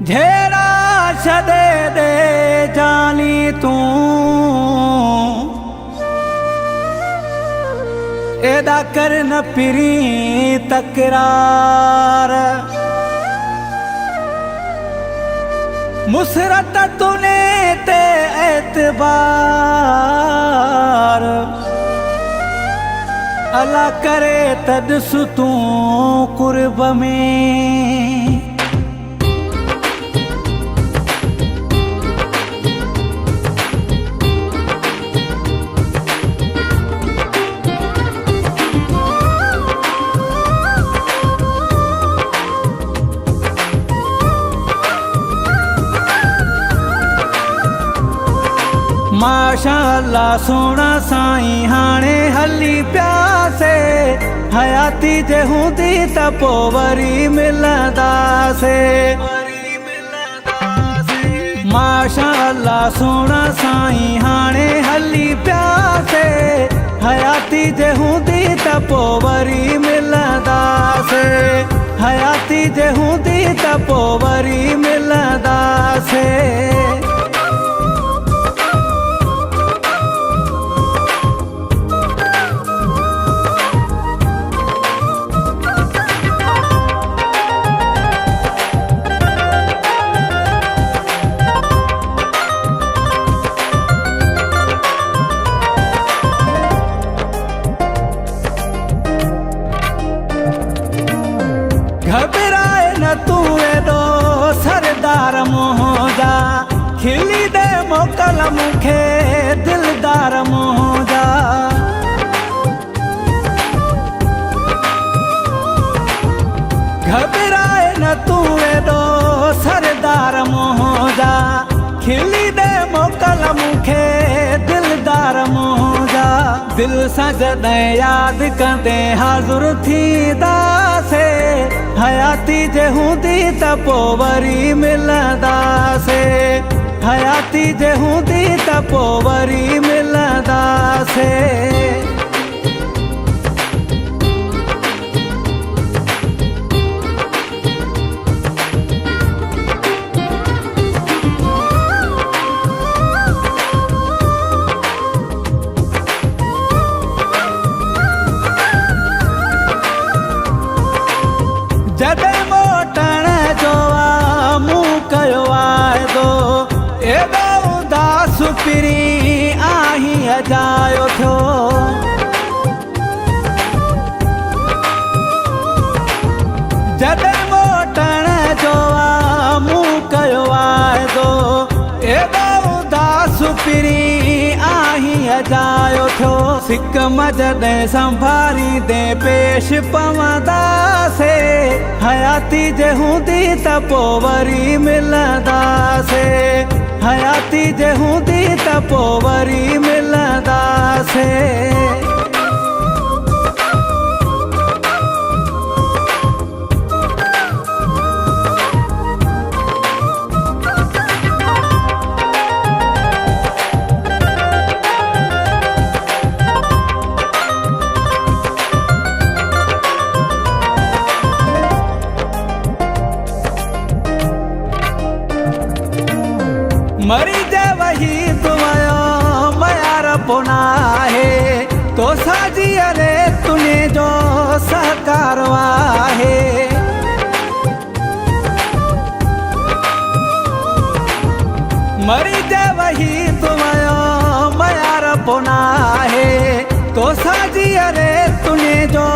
झेड़ा छॾे दे जानी तूं एदा कर न पिरी तकरार मुसरत तूने ते एतबार अला करे तदस तूं कुर्ब में माशाअल्लाह सोना साईं हाणे हली प्यासे हयाती जे हूंदी त पोइ वरी मिलंदासे माशाअल्लाह सोना साईं हाणे हली प्यासे हयाती जे हूंदी त पोइ वरी मिलंदासे हयाती जे हूंदी त पोइ वरी मिलंदासे घबराए न तू एडो सरदार मोहजा खिली दे मोकल मुखे दिलदार मोहजा घबराए न तू एडो सरदार मोहजा खिली दे मोकल मुखे दिलदार मोहजा दिल सां जॾहिं यादि कंदे हाज़ुर थींदासे हयाती जे हूंदी त पोइ वरी मिलंदासे हयाती जे हूंदी त पोइ वरी मिलंदासे जॾहिं मोटण जो मूं कयो वाइदो एॾो उदास पिरी आहीं अजायो थियो जॾहिं मोटण जो मूं कयो वाइदो एॾो उदास पिरी आहीं अजायो थियो सिकम जॾहिं संभालींदे पेश पवंदासे हयाती जे हूंदी त पोइ वरी मिलंदासे हयाती जे हूंदी त पोइ वरी मिलंदासे मरी जा वही तुमयो मयार पोना है तो साजी अरे तूने जो सहकारवा है मरी जा वही तुमयो मयार पोना है तो साजी अरे तूने जो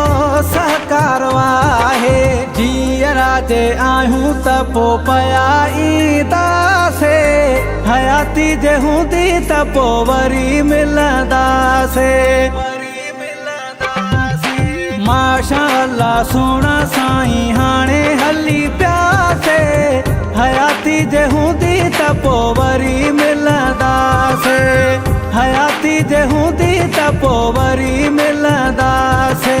सहकारवा है जीअरा जे आहियूं त पोइ पया ईंदासे हयाती जे हूंदी त पोइ वरी मिलंदासे माशाअल्लाह सोना साईं हाणे हली प्यासे हयाती जे हूंदी त पोइ वरी मिलंदासे हयाती जे हूंदी त पोइ वरी मिलंदासे।